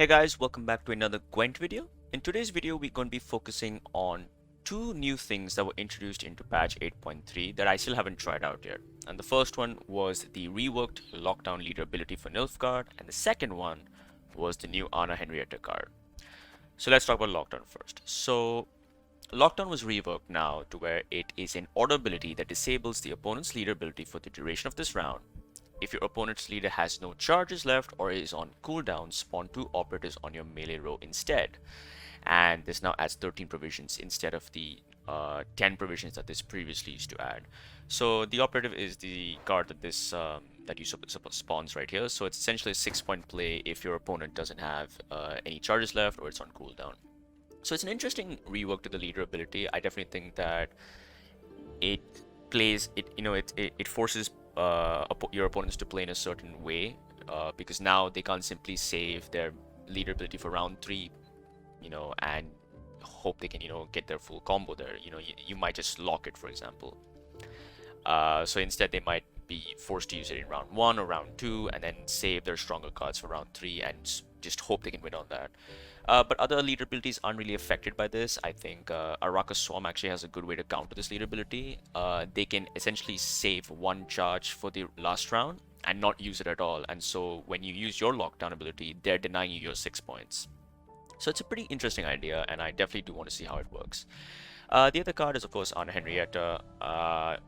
Hey guys, welcome back to another Gwent video. In today's video, we're going to be focusing on two new things that were introduced into patch 8.3 that I still haven't tried out yet. And the first one was the reworked lockdown leader ability for Nilfgaard, and the second one was the new Anna Henrietta card. So let's talk about lockdown first. So lockdown was reworked now to where it is an auto ability that disables the opponent's leader ability for the duration of this round. If your opponent's leader has no charges left or is on cooldown, spawn 2 operatives on your melee row instead. And this now adds 13 provisions instead of the 10 provisions that this previously used to add. So the operative is the card that this that you spawns right here. So it's essentially a 6-point play if your opponent doesn't have any charges left or it's on cooldown. So it's an interesting rework to the leader ability. I definitely think that it plays it forces your opponents to play in a certain way, because now they can't simply save their leader ability for round 3, and hope they can, get their full combo there. You might just lock it, for example. So instead, they might be forced to use it in round 1 or round 2, and then save their stronger cards for round 3 and just hope they can win on that. But other leader abilities aren't really affected by this. I think Araka Swarm actually has a good way to counter this leader ability. They can essentially save 1 charge for the last round and not use it at all. And so when you use your lockdown ability, they're denying you your 6 points. So it's a pretty interesting idea, and I definitely do want to see how it works. The other card is, of course, Anna Henrietta.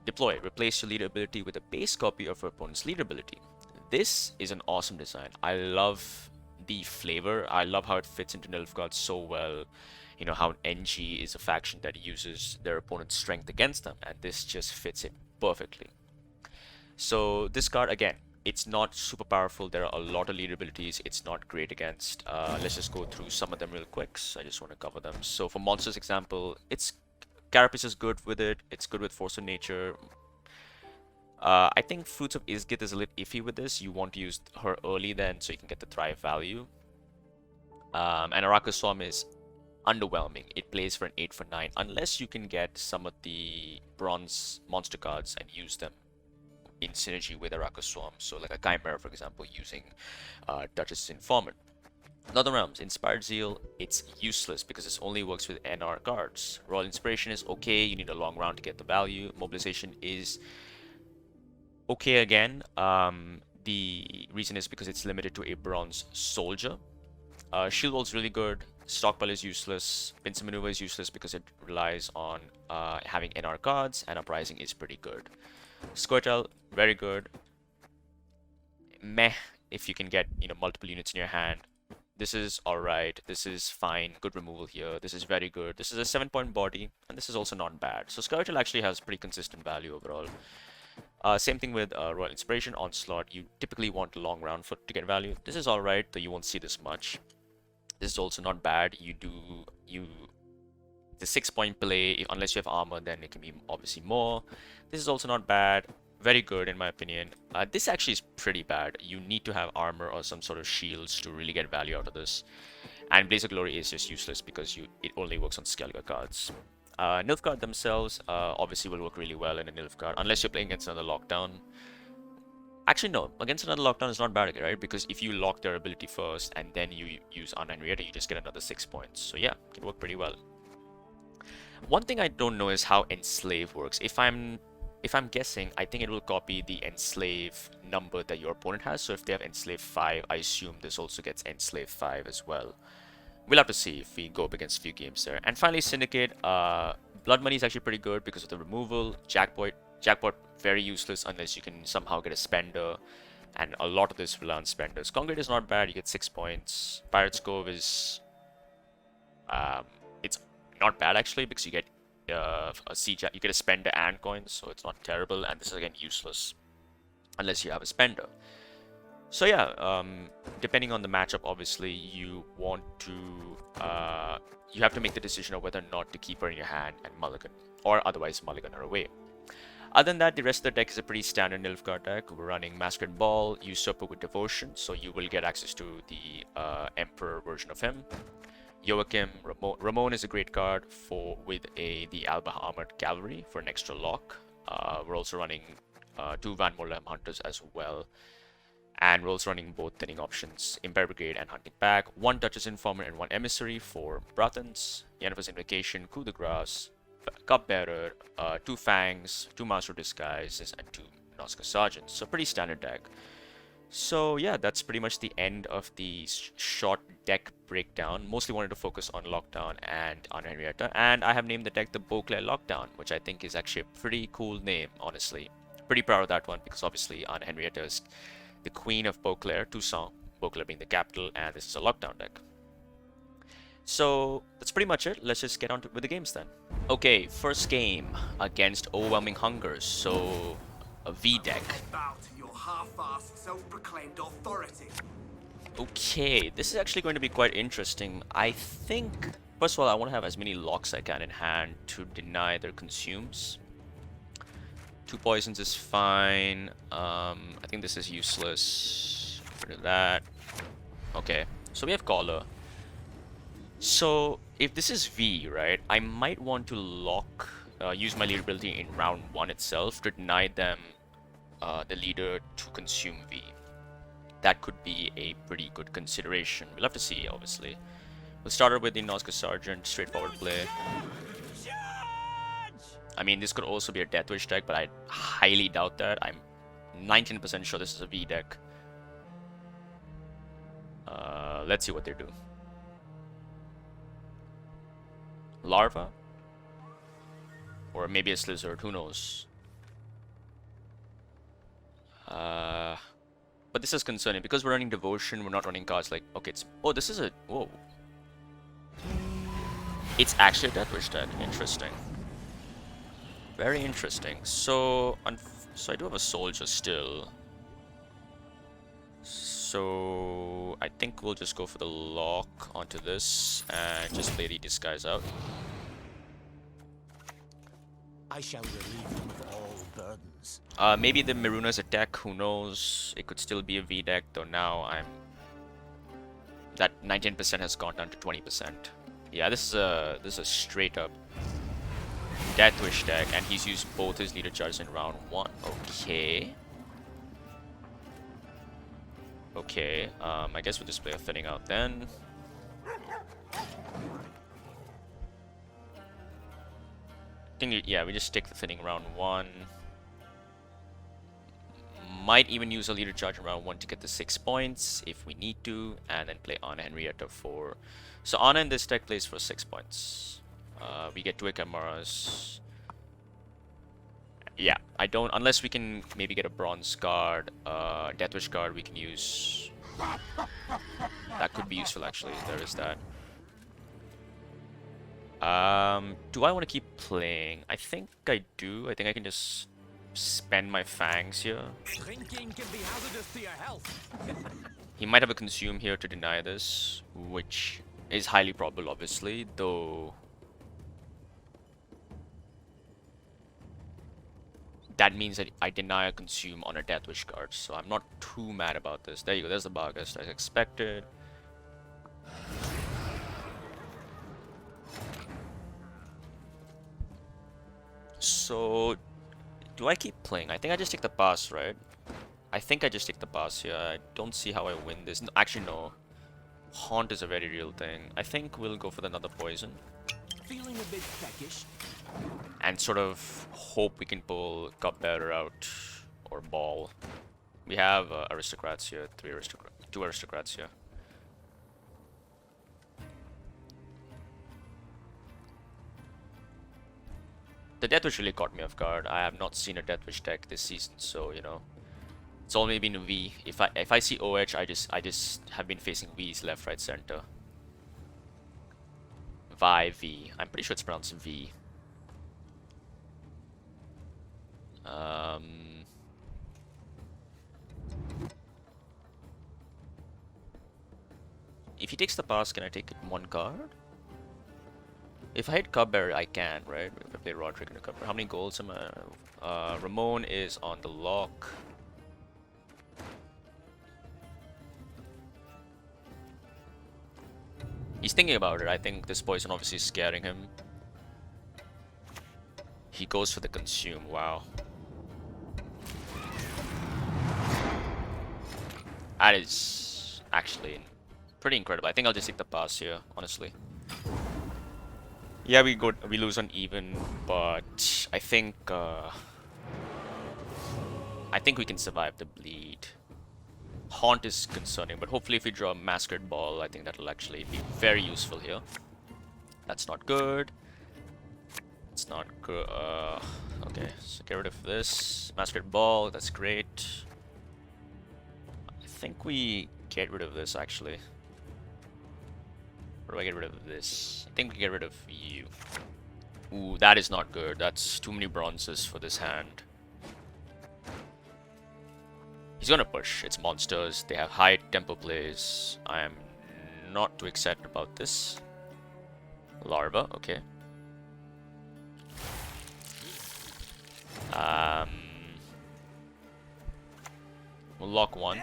Deploy. Replace your leader ability with a base copy of your opponent's leader ability. This is an awesome design. I love the flavor. I love how it fits into Nilfgaard so well. How NG is a faction that uses their opponent's strength against them, and this just fits it perfectly. So this card, again, it's not super powerful. There are a lot of leader abilities it's not great against. Let's just go through some of them real quick. So I just want to cover them. So for monsters example, Carapace is good with it. It's good with Force of Nature. I think Fruits of Isgith is a little iffy with this. You want to use her early then so you can get the Thrive value. And Araka Swarm is underwhelming. It plays for an 8 for 9 unless you can get some of the bronze monster cards and use them in synergy with Araka Swarm. So like a Chimera, for example, using Duchess's Informant. Northern Realms, Inspired Zeal, it's useless because this only works with NR cards. Royal Inspiration is okay, you need a long round to get the value. Mobilization is okay again. The reason is because it's limited to a bronze soldier. Shield Wall's really good. Stockpile is useless. Pincer Maneuver is useless because it relies on having NR cards, and Uprising is pretty good. Squirtle, very good. Meh if you can get multiple units in your hand. This is alright. This is fine. Good removal here. This is very good. This is a 7-point body, and this is also not bad. So Squirtle actually has pretty consistent value overall. Same thing with Royal Inspiration, Onslaught. You typically want a long round to get value. This is alright, though you won't see this much. This is also not bad. The 6-point play, unless you have armor, then it can be obviously more. This is also not bad. Very good in my opinion. This actually is pretty bad. You need to have armor or some sort of shields to really get value out of this. And Blaze of Glory is just useless because it only works on Skellige cards. Nilfgaard themselves obviously will work really well in a Nilfgaard, unless you're playing against another lockdown. Actually, no. Against another lockdown is not bad, right? Because if you lock their ability first and then you use Anna Henrietta, you just get another 6 points. So yeah, it can work pretty well. One thing I don't know is how Enslave works. If I'm guessing, I think it will copy the Enslave number that your opponent has. So if they have Enslave 5, I assume this also gets Enslave 5 as well. We'll have to see if we go up against a few games there. And finally, Syndicate. Blood Money is actually pretty good because of the removal. Jackpot, very useless unless you can somehow get a Spender. And a lot of this rely on Spenders. Concrete is not bad. You get 6 points. Pirate's Cove is... it's not bad actually because you get you get a Spender and coins. So it's not terrible. And this is again useless unless you have a Spender. So yeah, depending on the matchup, obviously you want to you have to make the decision of whether or not to keep her in your hand and mulligan, or otherwise mulligan her away. Other than that, the rest of the deck is a pretty standard Nilfgaard deck. We're running Masquerade Ball, Usurper with Devotion, so you will get access to the Emperor version of him. Joachim, Ramon is a great card with the Alba Armored Cavalry for an extra lock. We're also running 2 Van Moorlam Hunters as well. And roles running both thinning options, Impair Brigade and Hunting Pack, 1 Duchess Informer and 1 Emissary for Brathans, Yennefer's Invocation, Coup de Grace, Cupbearer, 2 Fangs, 2 Master Disguises, and 2 Noska Sergeants. So pretty standard deck. So yeah, that's pretty much the end of the short deck breakdown. Mostly wanted to focus on Lockdown and Anna Henrietta, and I have named the deck the Beauclair Lockdown, which I think is actually a pretty cool name, honestly. Pretty proud of that one because obviously Anna Henrietta is the queen of Beauclair, Toussaint, Beauclair being the capital, and this is a Lockdown deck. So that's pretty much it. Let's just get on with the games then. Okay, first game against Overwhelming Hunger. So a V deck. Half-assed, self-proclaimed authority. Okay, this is actually going to be quite interesting. I think, first of all, I want to have as many locks I can in hand to deny their consumes. 2 poisons is fine. I think this is useless. Rid of that. Okay, so we have Collar. So if this is V, right, I might want to lock, use my lead ability in round 1 itself to deny them the leader to consume V. That could be a pretty good consideration. We'll have to see, obviously. We'll start with the Noska Sergeant, straightforward play. I mean, this could also be a Deathwish deck, but I highly doubt that. I'm 19% sure this is a V deck. Let's see what they do. Larva? Or maybe a Slizzard, who knows? But this is concerning because we're running Devotion, we're not running cards like, okay, it's, oh, this is a, whoa. It's actually a Deathwish deck, interesting. Very interesting. So I do have a Soldier still. So I think we'll just go for the lock onto this and just play the Disguise out. I shall relieve you of all burdens. Maybe the Maruna's attack, who knows? It could still be a V deck, though now that 19% has gone down to 20%. Yeah, this is a straight up Deathwish deck, and he's used both his leader charges in round 1. Okay. Okay, I guess we'll just play a Thinning out then. Yeah, we just take the Thinning round 1. Might even use a leader charge in round 1 to get the 6 points if we need to, and then play Anna Henrietta for. So Anna in this deck plays for 6 points. We get 2 Ekamaras. Yeah, I don't, unless we can maybe get a Bronze card, Deathwish card we can use. That could be useful actually, there is that. Do I want to keep playing? I think I do. I think I can just spend my fangs here. Drinking can be hazardous to your health. He might have a consume here to deny this, which is highly probable, obviously, though. That means that I deny a consume on a Deathwish card, so I'm not too mad about this. There you go, there's the Barghest as expected. So, do I keep playing? I think I just take the pass, right? I think I just take the pass here. I don't see how I win this. No, actually, no. Haunt is a very real thing. I think we'll go for another poison. Feeling a bit peckish. And sort of hope we can pull Cupbearer out or Ball. We have aristocrats here, 2 aristocrats here. The Deathwish really caught me off guard. I have not seen a Deathwish deck this season, so you know, it's only been a V. If I see OH, I just have been facing V's left, right, center. V. I'm pretty sure it's pronounced V. If he takes the pass, can I take it 1 card? If I hit Cupbearer, I can, right? If I play Roderick and a Cupbearer. How many golds am I? Ramon is on the lock. He's thinking about it. I think this poison obviously is scaring him. He goes for the consume. Wow. That is actually pretty incredible. I think I'll just take the pass here, honestly. Yeah, we lose on even, but I think we can survive the bleed. Haunt is concerning, but hopefully if we draw a Masquerade Ball, I think that'll actually be very useful here. That's not good. It's not good. Okay, so get rid of this. Masquerade Ball, that's great. I think we get rid of this actually. Or do I get rid of this? I think we get rid of you. Ooh, that is not good. That's too many bronzes for this hand. He's gonna push. It's monsters. They have high tempo plays. I am not too excited about this. Larva, okay. We'll lock one.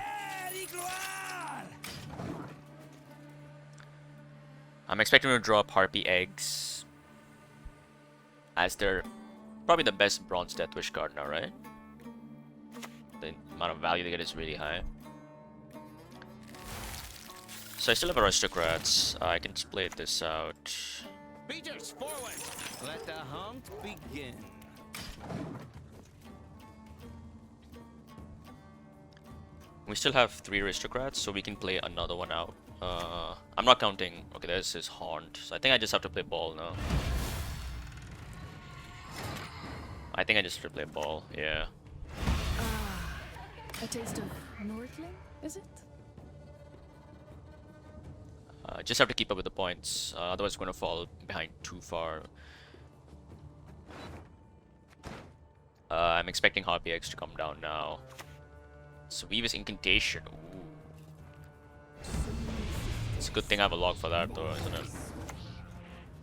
I'm expecting to drop Harpy Eggs, as they're probably the best bronze Deathwish card now, right? The amount of value they get is really high. So I still have Aristocrats. I can split this out. Beaters, forward! Let the hunt begin. We still have 3 Aristocrats, so we can play another one out. I'm not counting. Okay, this is Haunt. So I think I just have to play Ball now. I think I just have to play Ball, yeah. A taste of Nordling, is it? Just have to keep up with the points, otherwise we're going to fall behind too far. I'm expecting Harpy X to come down now. So Weaver's Incantation. Ooh. It's a good thing I have a log for that though, isn't it?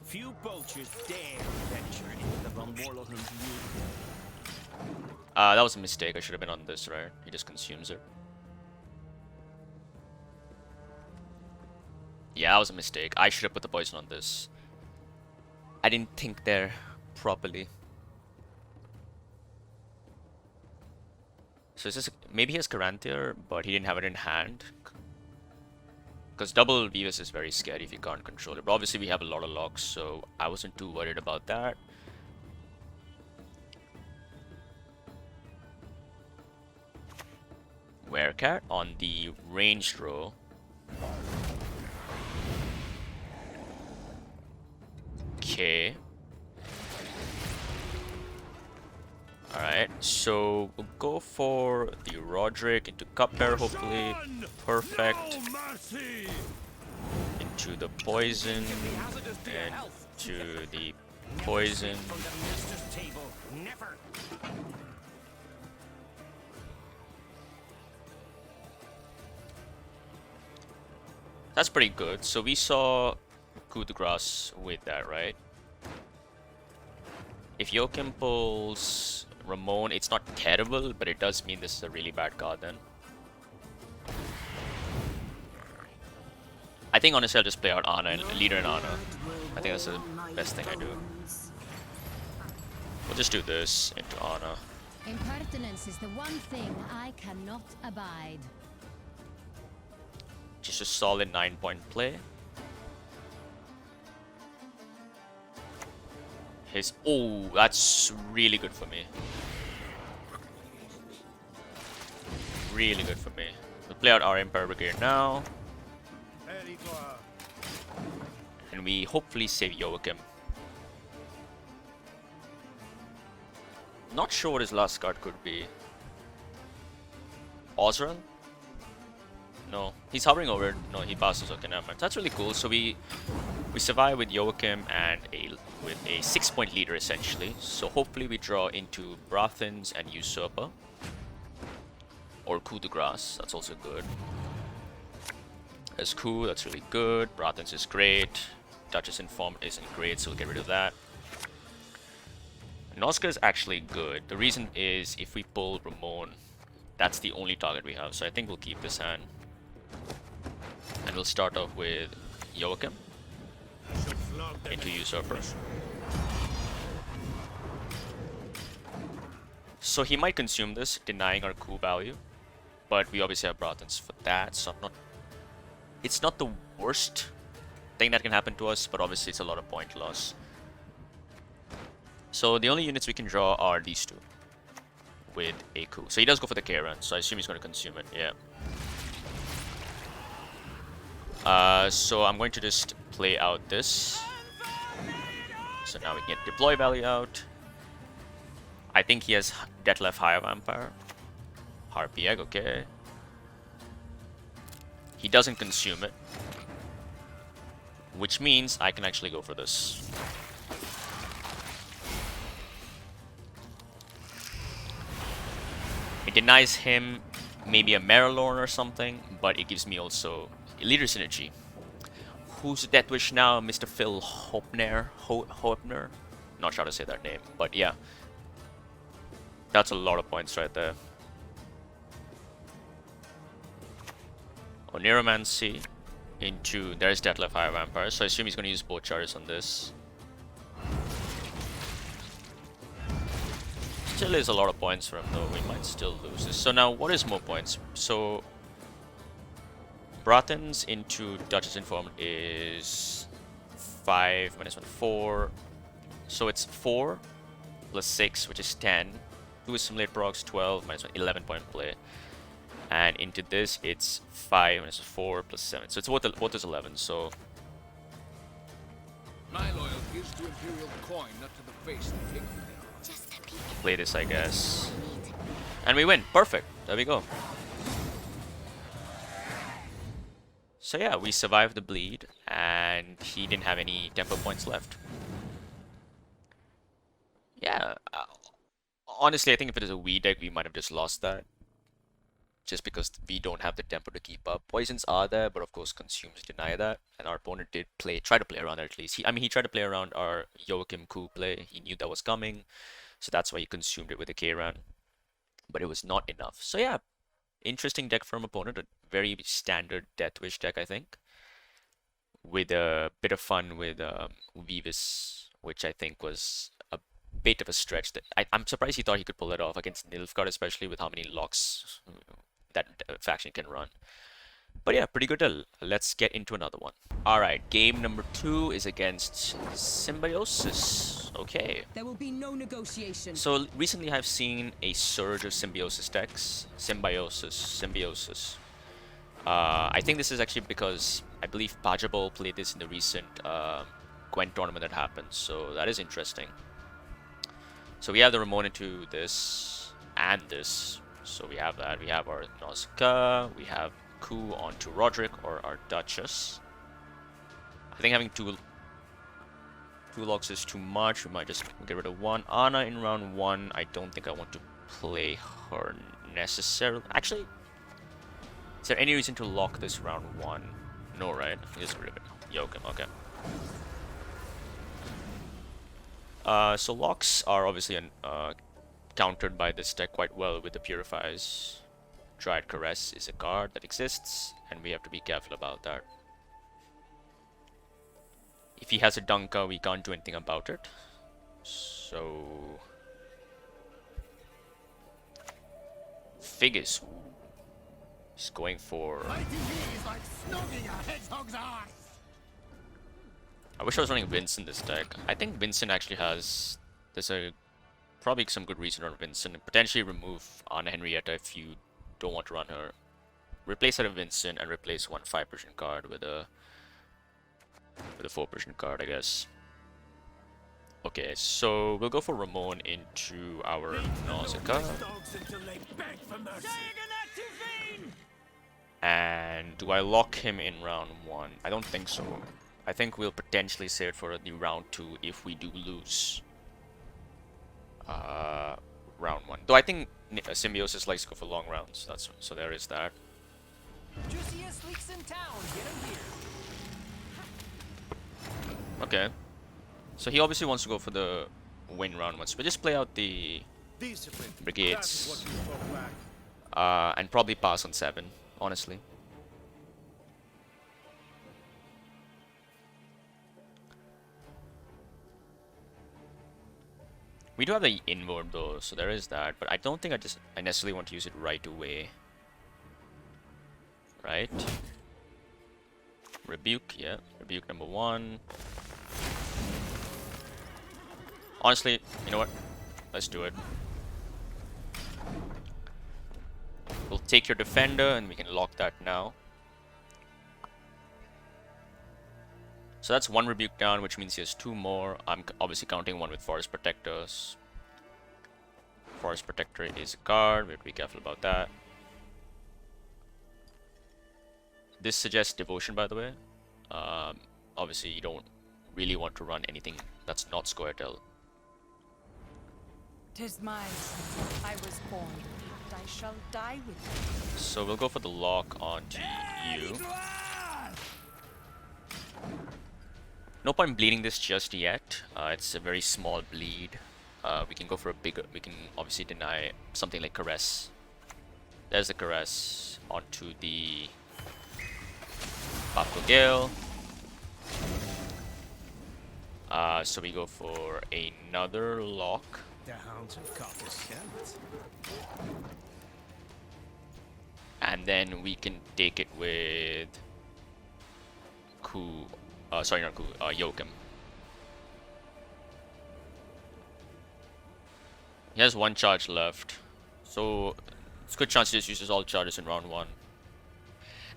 Few poachers dare venture into the Rumborlo Indeed. That was a mistake. I should have been on this, right? He just consumes it. Yeah, that was a mistake. I should have put the poison on this. I didn't think there properly. So is this maybe he has Caranthir, but he didn't have it in hand. Because double Vivus is very scary if you can't control it. But obviously we have a lot of locks, so I wasn't too worried about that. Werecat on the ranged row. Okay. Alright, so we'll go for the Roderick into Cupbearer, hopefully. Perfect. Into the poison. And to the poison. That's pretty good. So we saw Coup de Grace with that, right? If Joachim pulls Ramon, it's not terrible, but it does mean this is a really bad card then. I think honestly I'll just play out Anna and Leader and Anna. I think that's the best thing I do. We'll just do this into Anna. Impertinence is the one thing I cannot abide. Just a solid 9-point play. His oh, that's really good for me. Really good for me. We'll play out our Empire Brigade now. And we hopefully save Joachim. Not sure what his last card could be. Osran? No, he's hovering over it. No, he passes. Okay, never mind. That's really cool. So we survive with Joachim and with a 6-point leader essentially. So hopefully we draw into Brathens and Usurper. Or Coup de Grace. That's also good. There's Coup. That's really good. Brathens is great. Duchess Inform isn't great, so we'll get rid of that. Noska is actually good. The reason is if we pull Ramon, that's the only target we have. So I think we'll keep this hand. And we'll start off with Joachim into Usurper. So he might consume this, denying our coup value. but we obviously have Brothans for that, so it's not the worst thing that can happen to us, but obviously it's a lot of point loss. So the only units we can draw are these two with Aku. So he does go for the Karen, so I assume he's going to consume it, yeah. So I'm going to just play out this. So now we can get deploy value out. I think he has Deathwish Higher Vampire. Harpy Egg, okay. He doesn't consume it, which means I can actually go for this. It denies him maybe a Marilorn or something, but it gives me also Leader Synergy. Who's the Deathwish now? Mr. Phil Hopner? Hopner? Not sure how to say that name, but yeah. That's a lot of points right there. Oniromancy into... There's Deathwish Higher Vampire, so I assume he's going to use both charges on this. Still is a lot of points for him though, we might still lose this. So now, what is more points? So... Brothans into Duchess Informed is 5 minus 1, 4. So it's 4 plus 6, which is 10. 2 is Simulate Procs, 12 minus 1, 11 point play. And into this, it's 5 minus 4 plus 7. So it's both is 11, so... My loyalty is to Imperial coin, not to the face that take you there. Play this, I guess. And we win. Perfect. There we go. So yeah, we survived the bleed, and he didn't have any tempo points left. Yeah, honestly, I think if it is a Wii deck, we might have just lost that. Just because we don't have the tempo to keep up. Poisons are there, but of course consumes deny that. And our opponent did try to play around it at least. He tried to play around our Joachim Ku play. He knew that was coming, so that's why he consumed it with the K-Ran. But it was not enough. So yeah, interesting deck from opponent. A very standard Deathwish deck, I think. With a bit of fun with Vivis, which I think was a bit of a stretch. That I'm surprised he thought he could pull it off against Nilfgaard, especially with how many locks that faction can run. But yeah, pretty good deal. Let's get into another one. Alright, game number 2 is against Symbiosis. Okay. There will be no negotiation. So recently I've seen a surge of Symbiosis decks. Symbiosis. I think this is actually because I believe Pajabol played this in the recent Gwent tournament that happened. So that is interesting. So we have the Ramon into this and this. So we have that. We have our Nausicaa. We have Ku onto Roderick or our Duchess. I think having two locks is too much. We might just get rid of one. Anna in round 1. I don't think I want to play her necessarily. Actually, is there any reason to lock this round 1? No, right? Just get rid of it. Joachim, okay. So locks are obviously countered by this deck quite well with the Purifies. Dryad Caress is a card that exists, and we have to be careful about that. If he has a Dunka, we can't do anything about it. So... Figures. He's going for... I wish I was running Vincent this deck. I think Vincent actually has... There's probably some good reason to run Vincent. And potentially remove Anna Henrietta if you don't want to run her. Replace her with Vincent and replace one 5% card with a 4% card, I guess. Okay, so we'll go for Ramon into our Nausicaa. And do I lock him in round 1? I don't think so. I think we'll potentially save it for the round 2 if we do lose round 1. Though I think Symbiosis likes to go for long rounds. So there is that. Juiciest leaks in town. Get him here. Okay. So he obviously wants to go for the win round once. But just play out the brigades. And probably pass on 7, honestly. We do have the inward though, so there is that, but I don't think I necessarily want to use it right away. right? Rebuke, yeah. Rebuke number 1. Honestly, you know what? Let's do it. We'll take your defender and we can lock that now. So that's 1 rebuke down, which means he has 2 more. I'm obviously counting 1 with Forest Protectors. Forest Protector is a card. We have to be careful about that. This suggests Devotion, by the way. Obviously, you don't really want to run anything that's not Scoia'tael. 'Tis mine since I was born, and I shall die with it. So we'll go for the lock onto you. No point bleeding this just yet. It's a very small bleed. We can go for a bigger. We can obviously deny something like Caress. There's the Caress onto the Babco Gale. So we go for another lock. The hounds have caught the scent. And then we can take it with Ku. Sorry, not Ku. Yoakum. He has 1 charge left, so it's a good chance he just uses all charges in round 1.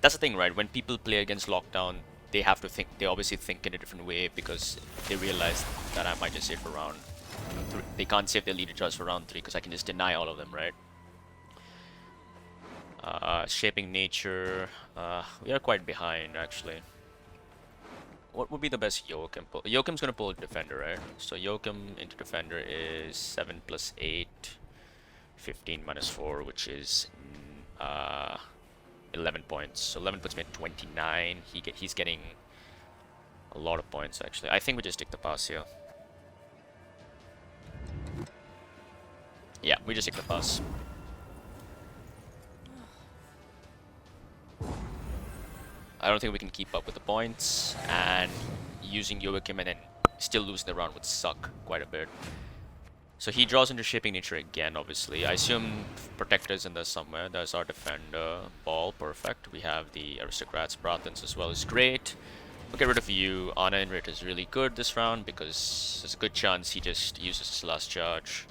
That's the thing, right? When people play against Lockdown, they have to think. They obviously think in a different way because they realize that I might just save for round 3. They can't save their leader charge for round 3 because I can just deny all of them, right? Shaping Nature. We are quite behind, actually. What would be the best Yoakum pull? Yoakum's gonna pull a Defender, right? So Yoakum into Defender is 7 plus 8, 15 minus 4, which is 11 points. So 11 puts me at 29. He's getting a lot of points, actually. I think we just take the pass here. Yeah, we just take the pass. I don't think we can keep up with the points, and using Yoakum and then still losing the round would suck quite a bit. So he draws into Shaping Nature again, obviously. I assume Protector's in there somewhere. There's our Defender. Ball, perfect. We have the Aristocrats, Brathans as well, is great. We'll get rid of you. Anna Henrietta is really good this round because there's a good chance he just uses his last charge.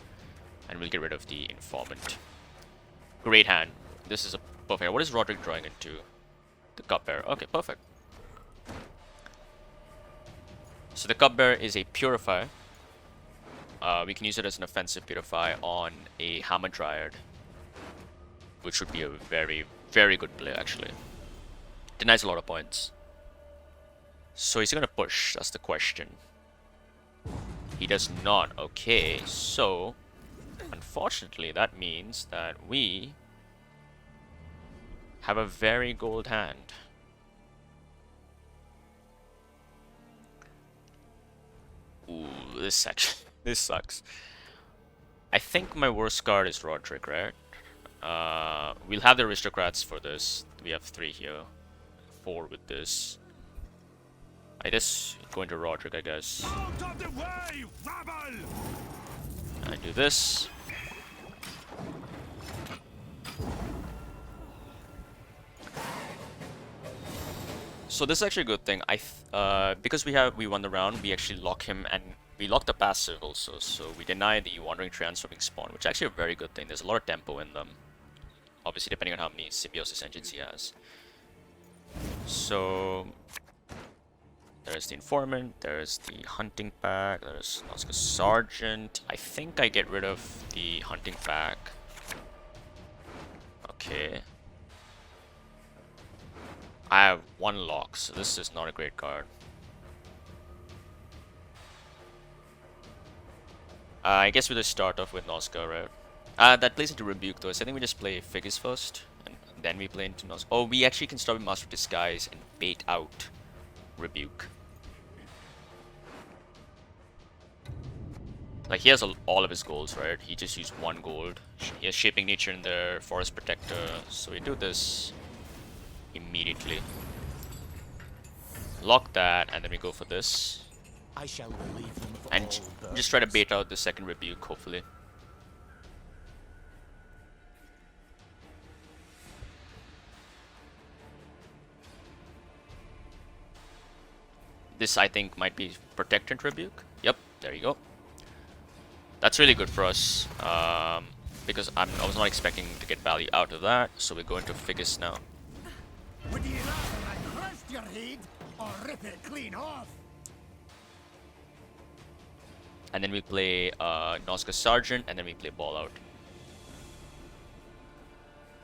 And we'll get rid of the Informant. Great hand. This is a perfect. What is Roderick drawing into? The Cupbearer. Okay, perfect. So the Cupbearer is a Purify. We can use it as an offensive Purify on a Hamadryad, which would be a very, very good play, actually. Denies a lot of points. So is he going to push? That's the question. He does not. Okay, so unfortunately that means that we have a very gold hand. Ooh, this sucks. I think my worst card is Roderick, right? We'll have the Aristocrats for this. We have 3 here. 4 with this. I just go into Roderick, I guess. Out of the way, rabble! I do this. So this is actually a good thing. Because we won the round, we actually lock him, and we lock the passive also. So we deny the Wandering Transforming Spawn, which is actually a very good thing. There's a lot of tempo in them. Obviously, depending on how many Symbiosis engines he has. So there's the Informant, there's the Hunting Pack, there's Nazca Sergeant. I think I get rid of the Hunting Pack. Okay. I have 1 lock, so this is not a great card. I guess we'll just start off with Nazca, right? That plays into Rebuke though, so I think we just play Figures first, and then we play into Nazca. Oh, we actually can start with Master of Disguise and bait out Rebuke. Like, he has all of his golds, right? He just used 1 gold. He has Shaping Nature in there, Forest Protector, so we do this immediately. Lock that, and then we go for this. I shall relieve them of And all just try to burdens. bait out the second Rebuke, hopefully. This, I think, might be Protect and Rebuke. Yep, there you go. That's really good for us, because I was not expecting to get value out of that, so we're going to Figus now. Would you rather I crushed your head or rip it clean off? And then we play Nazca Sergeant, and then we play Ball Out.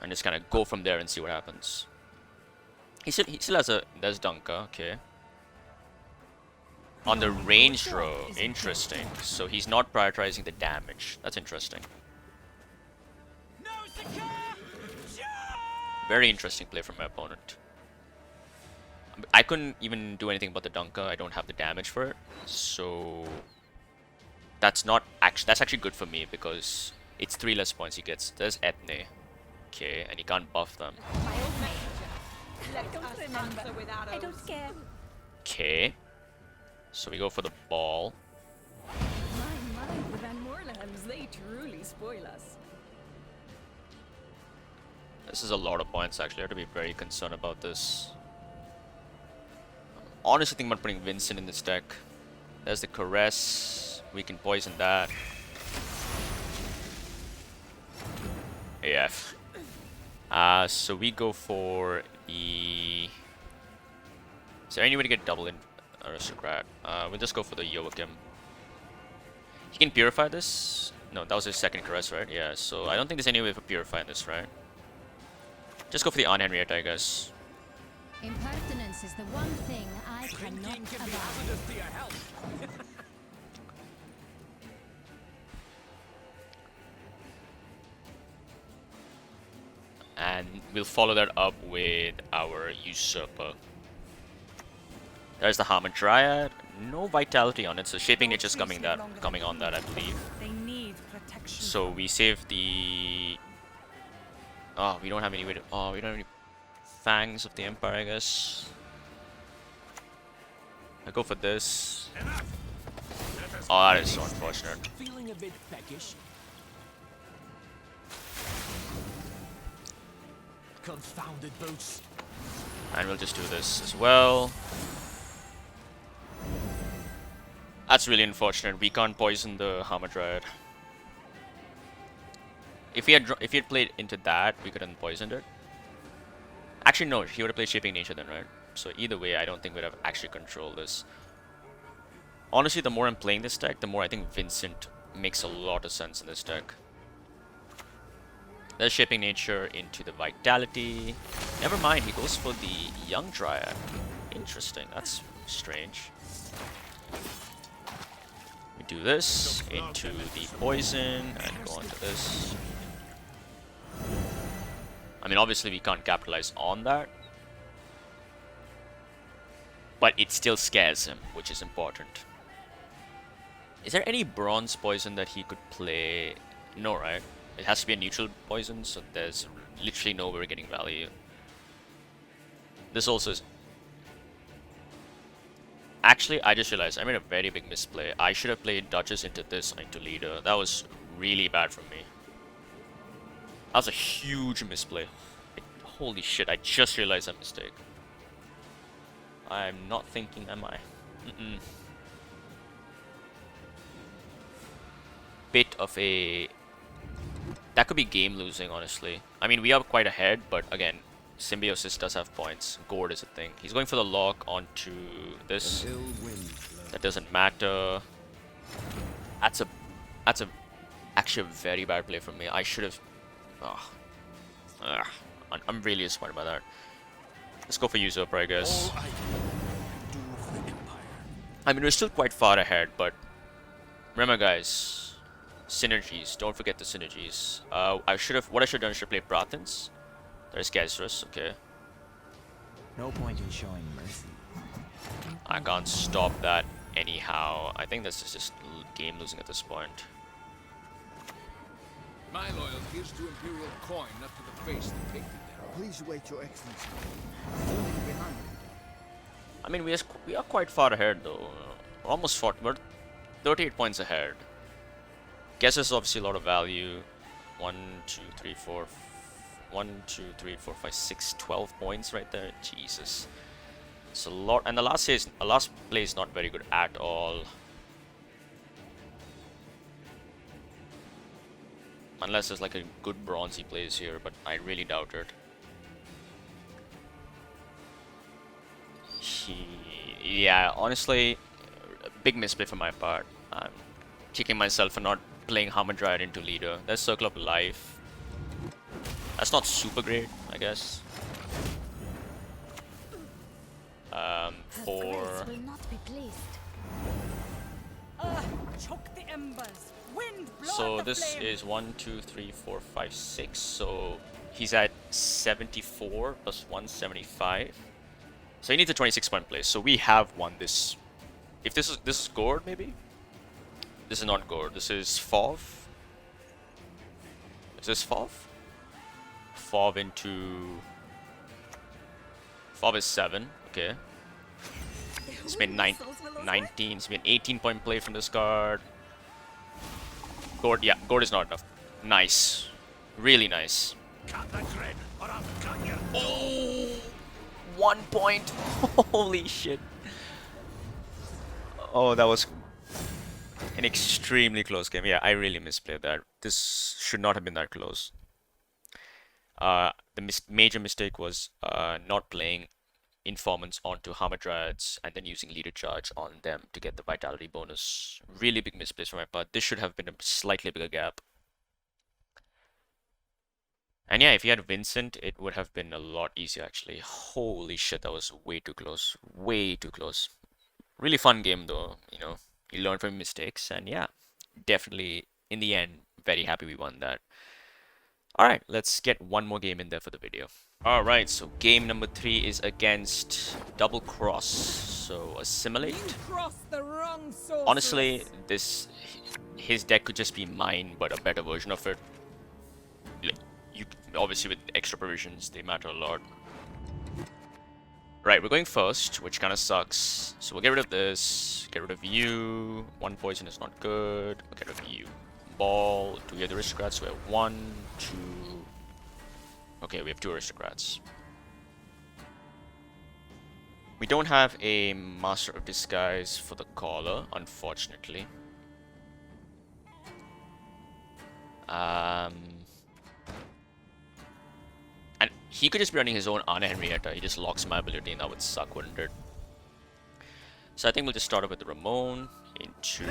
And just kind of go from there and see what happens. He still has a... There's Dunka, okay. On the range row, interesting. So he's not prioritizing the damage. That's interesting. Very interesting play from my opponent. I couldn't even do anything about the Dunka. I don't have the damage for it. So that's not actually... That's actually good for me because it's 3 less points he gets. There's Ethne. Okay, and he can't buff them. I don't care. Okay. So we go for the ball. My, the Van Moorlands, they truly spoil us. This is a lot of points actually. I have to be very concerned about this. Honestly thinking about putting Vincent in this deck. There's the Caress. We can poison that. AF. So we go for the... Is there any way to get double in Aristocrat? We'll just go for the Joachim. He can purify this? No, that was his second Caress, right? Yeah, so I don't think there's any way for purifying this, right? Just go for the Anna Henrietta, I guess. Impertinence is the one thing I cannot abide. And we'll follow that up with our Usurper. There's the Hamadryad. No vitality on it, so Shaping Nature's coming on that, I believe. They need protection. So we save the... Oh, we don't have any way to... Oh, we don't have any Fangs of the Empire, I guess. I go for this. Oh, that is so unfortunate. Feeling a bit peckish. Confounded boots. And we'll just do this as well. That's really unfortunate. We can't poison the Hamadryad. If he had played into that, we could have poisoned it. Actually, no. He would have played Shaping Nature then, right? So either way, I don't think we'd have actually controlled this. Honestly, the more I'm playing this deck, the more I think Vincent makes a lot of sense in this deck. There's Shaping Nature into the Vitality. Never mind, he goes for the Young Dryad. Interesting, that's strange. We do this into the Poison and go on to this. I mean, obviously we can't capitalize on that. But it still scares him, which is important. Is there any Bronze Poison that he could play? No, right? It has to be a neutral poison, so there's literally no way we're getting value. This also is... Actually, I just realized I made a very big misplay. I should have played Duchess into this, into Leader. That was really bad from me. That was a huge misplay. Holy shit, I just realized that mistake. I'm not thinking, am I? Bit of a... That could be game losing, honestly. I mean, we are quite ahead, but again, Symbiosis does have points. Gourd is a thing. He's going for the lock onto this. That doesn't matter. That's actually a very bad play from me. I should have... I'm really disappointed by that. Let's go for Usurper, I guess. I mean, we're still quite far ahead, but remember, guys, synergies. Don't forget the synergies. What I should have done is play Prathans. There's Gazrus, okay. No point in showing mercy. I can't stop that anyhow. I think this is just game losing at this point. My loyalty is to Imperial coin, not to the face depicted there. Please wait, Your Excellency. Falling behind. I mean, we are quite far ahead though. We're almost 40. We're 38 points ahead. Guess there's obviously a lot of value. 1, 2, 3, 4. 1, 2, 3, 4, 5, 6, 12 points right there. Jesus. It's a lot, and the last play is not very good at all. Unless there's like a good bronze he plays here, but I really doubt it. Yeah, honestly, big misplay from my part. I'm kicking myself for not playing Hamadryad into leader. That's Circle of Life. That's not super great, I guess. For will not be pleased. Choke the embers. Wind, blow so out the this flame. is 1, 2, 3, 4, 5, 6. So he's at 74 plus 175. So he needs a 26-point play. So we have won this. If this is gourd, maybe. This is not gourd. This is Fov. Is this Fov? Fov into. Fov is 7. Okay. It's been 19. It's been 18-point play from this card. Gourd, yeah, gourd is not enough. Nice. Really nice. Oh! 1 point. Holy shit. Oh, that was an extremely close game. Yeah, I really misplayed that. This should not have been that close. The major mistake was not playing Informants onto hamadryads and then using leader charge on them to get the vitality bonus. Really big misplays from my part. This should have been a slightly bigger gap. And yeah, if you had Vincent, it would have been a lot easier actually. Holy shit, that was way too close. Way too close. Really fun game though, you know. You learn from mistakes, and yeah, definitely in the end, very happy we won that. Alright, let's get one more game in there for the video. Alright, so game number 3 is against Double Cross. So Assimilate. Cross the wrong sources. Honestly, his deck could just be mine, but a better version of it. Like, you obviously with extra provisions, they matter a lot. Right, we're going first, which kind of sucks. So we'll get rid of this, get rid of you. 1 poison is not good. We'll get rid of you. Ball. Do we have the aristocrats? So we have 1, 2. Okay, we have 2 aristocrats. We don't have a Master of Disguise for the caller, unfortunately. And he could just be running his own Anna Henrietta. He just locks my ability, and that would suck, wouldn't it? So I think we'll just start off with the Ramon into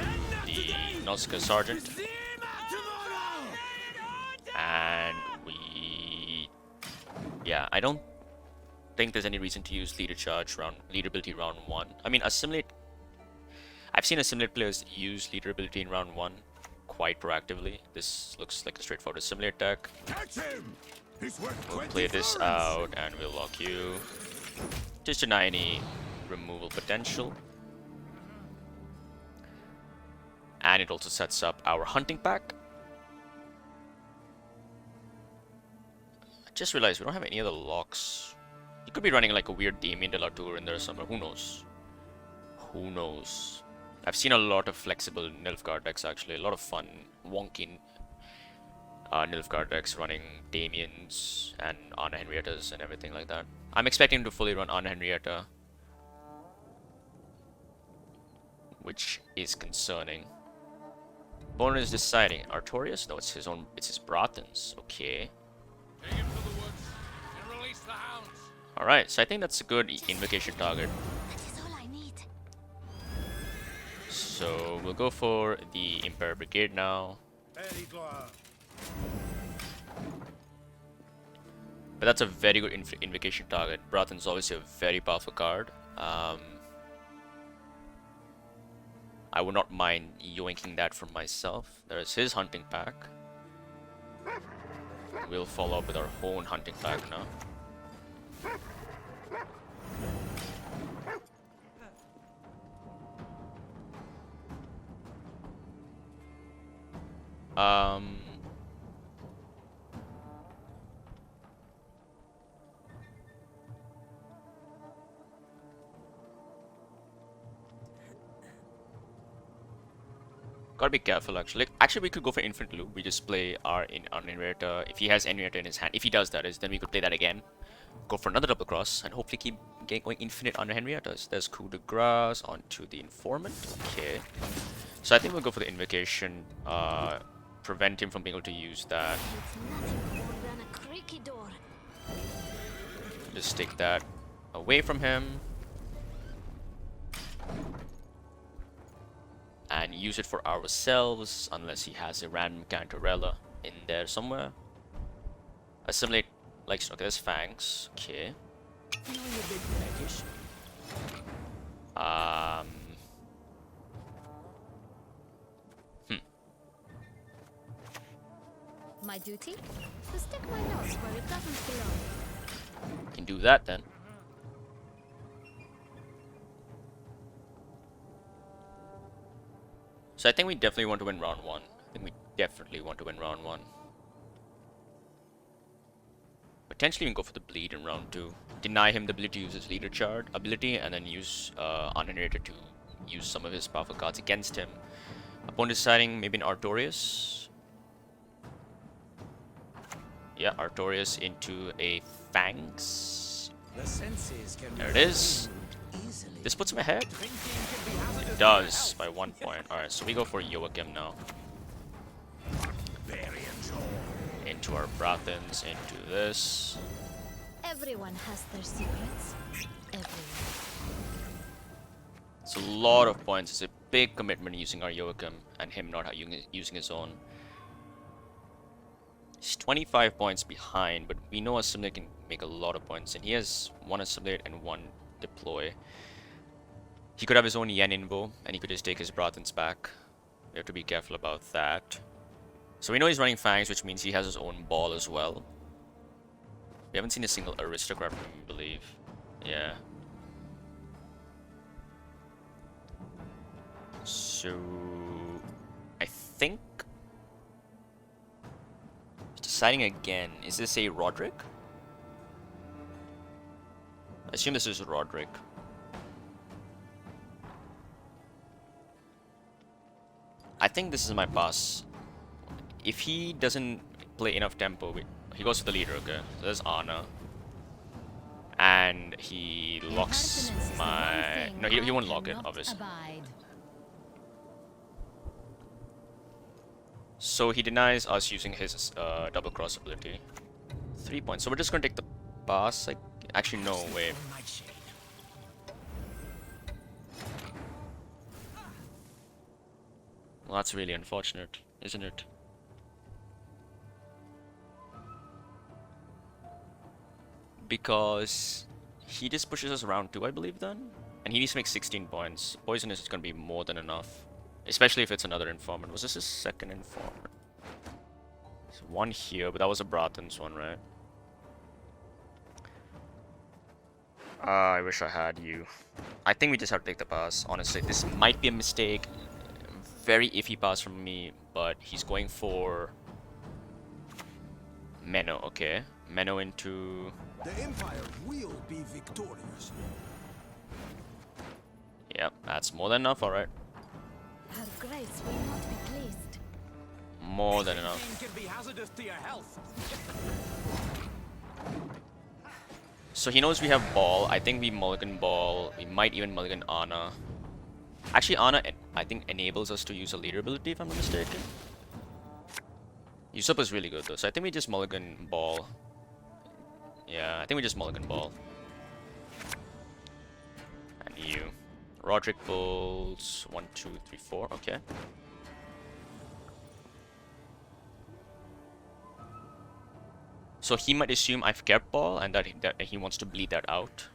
the Nausicaa Sergeant. And yeah, I don't think there's any reason to use leader ability round 1. I mean, Assimilate. I've seen Assimilate players use leader ability in round 1 quite proactively. This looks like a straightforward Assimilate deck. We'll play this out and we'll lock you. Just deny any removal potential. And it also sets up our hunting pack. I just realized we don't have any other locks. You could be running like a weird Damien de la Tour in there somewhere. Who knows? Who knows? I've seen a lot of flexible Nilfgaard decks actually. A lot of fun, wonky Nilfgaard decks running Damiens and Anna Henriettas and everything like that. I'm expecting to fully run Anna Henrietta, which is concerning. Boner is deciding. Artorias? No, it's his own. It's his Brathens. Okay. Take him to the woods and release the hounds. Alright, so I think that's a good invocation target. That is all I need. So we'll go for the Imperial Brigade now. But that's a very good invocation target. Brathan is obviously a very powerful card. I would not mind yoinking that for myself. There's his hunting pack. We'll follow up with our own hunting pack now. Gotta be careful actually. Actually, we could go for infinite loop. We just play our Anna Henrietta. If he has Henrietta in his hand, if he does that is, then we could play that again. Go for another double cross and hopefully keep going infinite Anna Henriettas. There's coup de grace onto the informant. Okay. So I think we'll go for the invocation. Prevent him from being able to use that. Just take that away from him. And use it for ourselves, unless he has a random Cantarella in there somewhere. Assimilate, like, okay, there's Fangs. Okay. My duty? To stick my nose where it doesn't belong. Can do that then. So I think we definitely want to win round 1. I think we definitely want to win round 1. Potentially even go for the bleed in round 2. Deny him the ability to use his leader chart ability and then use Ungenerator to use some of his powerful cards against him. Upon deciding maybe an Artorias. Yeah, Artorias into a Fangs. There it is. This puts him ahead. It does by 1 point. Alright, so we go for Joachim now. Into our Brathens, into this. Everyone has their secrets. Everyone. It's a lot of points. It's a big commitment using our Joachim and him not using his own. He's 25 points behind, but we know Assimilate can make a lot of points, and he has 1 Assimilate and 1 Deploy. He could have his own Yen Invo, and he could just take his Brathens back. We have to be careful about that. So we know he's running Fangs, which means he has his own ball as well. We haven't seen a single Aristocrat from him, I believe. Yeah. So I think deciding again, is this a Roderick? I assume this is Roderick. I think this is my pass. If he doesn't play enough tempo, he goes for the leader, okay? So there's Anna. And he locks my... No, he won't lock it, obviously. So he denies us using his double cross ability. 3 points. So we're just gonna take the pass. Like, actually, no, wait. Well, that's really unfortunate, isn't it? Because he just pushes us around 2, I believe, then? And he needs to make 16 points. Poisonous is gonna be more than enough. Especially if it's another informant. Was this his second informant? There's 1 here, but that was a Brathens one, right? I wish I had you. I think we just have to take the pass. Honestly, this might be a mistake. Very iffy pass from me, but he's going for Menno, okay. Menno into... The Empire will be victorious. Yep, that's more than enough, alright. Her Grace will not be pleased. More than enough. Can be hazardous to your health. So he knows we have ball. I think we mulligan ball. We might even mulligan Anna. Actually, Anna, I think, enables us to use a leader ability, if I'm not mistaken. Usurp is really good, though. So I think we just mulligan ball. Yeah, I think we just mulligan ball. And you. Roderick pulls 1, 2, 3, 4. Okay. So he might assume I've kept ball and that he wants to bleed that out.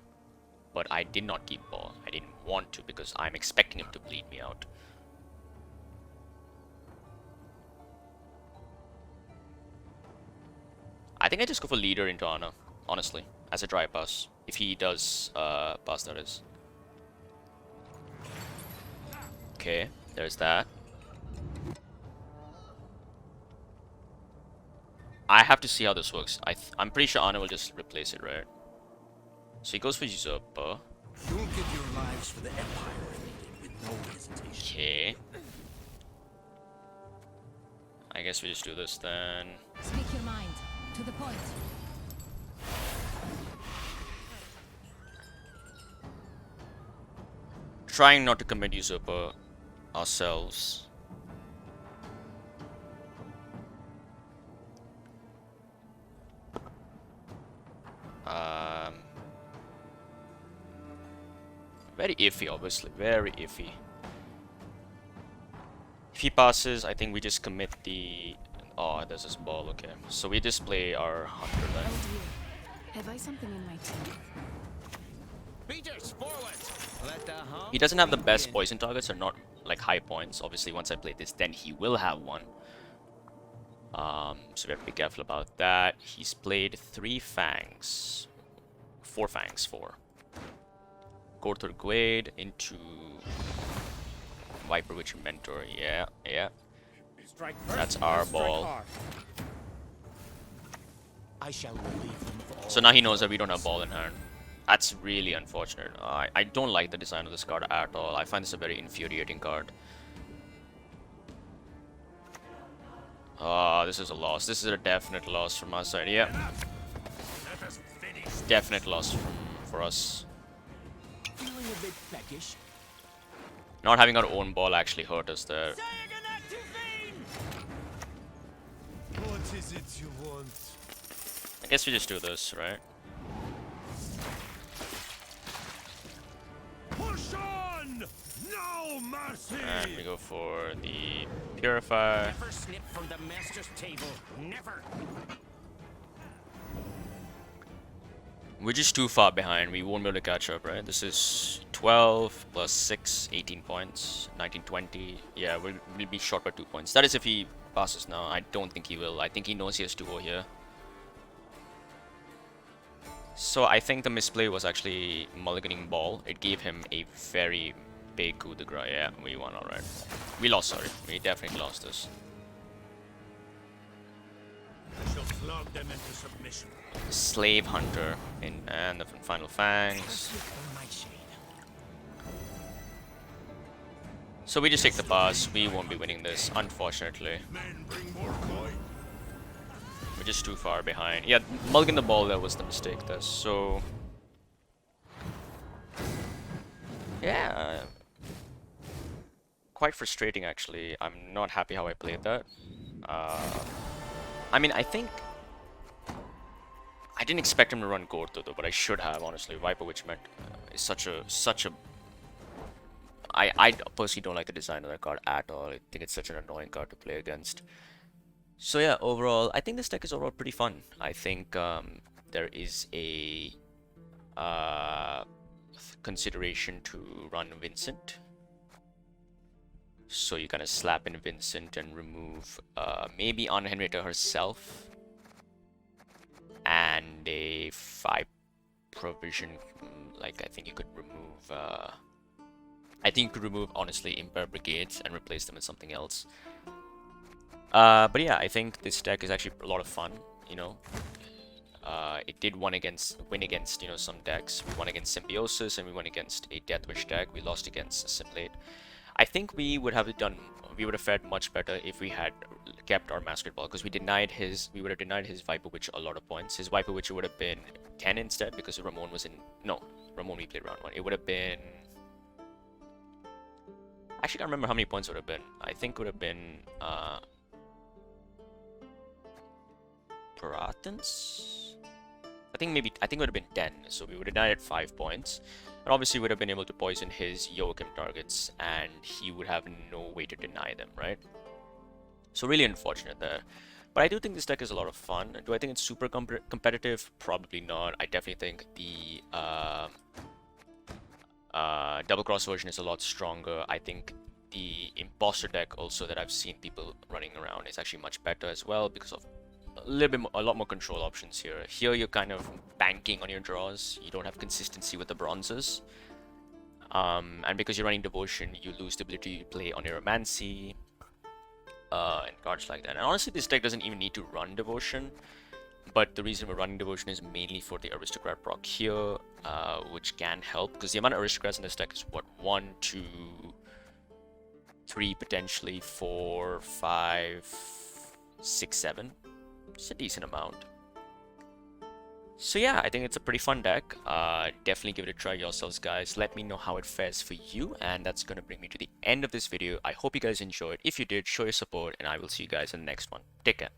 But I did not keep ball. I didn't want to because I'm expecting him to bleed me out. I think I just go for leader into Anna, honestly, as a dry pass. If he does pass, that is. Okay, there's that. I have to see how this works. I'm pretty sure Anna will just replace it, right? So he goes for Usurper. You'll give your lives for the Empire with no hesitation. Okay. I guess we just do this then. Speak your mind. To the point. Trying not to commit usurper ourselves. Very iffy, obviously. Very iffy. If he passes, I think we just commit the... Oh, there's this ball, okay. So we just play our hunter then. Oh dear. Have I something in my teeth? Beaters, forward! Let the hum He doesn't have the best begin. poison targets, or not like high points. Obviously, once I play this, then he will have one. So we have to be careful about that. He's played 3 fangs. 4 fangs, 4. Gorthor Gwent into Viper Witch Mentor. Yeah, yeah. Strike first, That's our strike ball. hard. I shall relieve them of all So now he knows that we don't have ball in hand. That's really unfortunate. I don't like the design of this card at all. I find this a very infuriating card. This is a loss. This is a definite loss from our side. Yeah. Definite loss for us. feeling a bit peckish. Not having our own ball actually hurt us there. What is it you want? I guess we just do this, right? Push on! No mercy! And we go for the Purify. Never snip from the master's table. Never. We're just too far behind. We won't be able to catch up, right? This is 12 plus 6, 18 points. 19, 20. Yeah, we'll be short by 2 points. That is if he passes now. I don't think he will. I think he knows he has to go here. So I think the misplay was actually mulliganing ball. It gave him a very big coup de grace. Yeah, we won, alright. We lost, sorry. We definitely lost this. I shall flog them into submission. Slave Hunter and the Final Fangs. On my shade. So we just take the pass. We won't be winning this, unfortunately. Men bring more coin. We're just too far behind. Yeah, mulligan the ball there was the mistake there. So yeah, quite frustrating actually. I'm not happy how I played that. I mean, I think I didn't expect him to run Gortho though, but I should have, honestly. Viper Witch meant is such a I personally don't like the design of that card at all. I think it's such an annoying card to play against. So yeah, overall, I think this deck is overall pretty fun. I think there is a consideration to run Vincent. So you kind of slap in Vincent and remove maybe Anna Henrietta herself. And a 5 provision, like I think you could remove honestly Impair Brigades and replace them with something else. But yeah, I think this deck is actually a lot of fun, you know. It did win against, you know, some decks. We won against Symbiosis and we won against a Deathwish deck. We lost against Assimilate. I think we would have fared much better if we had kept our Masquerade Ball, because we would have denied his Viper Witch a lot of points. His Viper Witch would have been 10 instead, because Ramon was in, no, Ramon we played round 1. It would have been, I actually can't remember how many points it would have been. I think it would have been Paratans? I think it would have been 10, so we would have denied at 5 points. And obviously would have been able to poison his Joachim targets, and he would have no way to deny them, right? So really unfortunate there. But I do think this deck is a lot of fun. Do I think it's super competitive? Probably not. I definitely think the double cross version is a lot stronger. I think the imposter deck also that I've seen people running around is actually much better as well, because of a lot more control options here. Here you're kind of banking on your draws. You don't have consistency with the bronzes. And because you're running Devotion, you lose the ability to play on your Romancy and cards like that. And honestly, this deck doesn't even need to run Devotion. But the reason we're running Devotion is mainly for the Aristocrat proc here, which can help, because the amount of Aristocrats in this deck is what, 1, 2, 3, potentially 4, 5, 6, 7. It's a decent amount. So yeah, I think it's a pretty fun deck. Definitely give it a try yourselves, guys. Let me know how it fares for you, and that's going to bring me to the end of this video. I hope you guys enjoyed. If you did, show your support, and I will see you guys in the next one. Take care.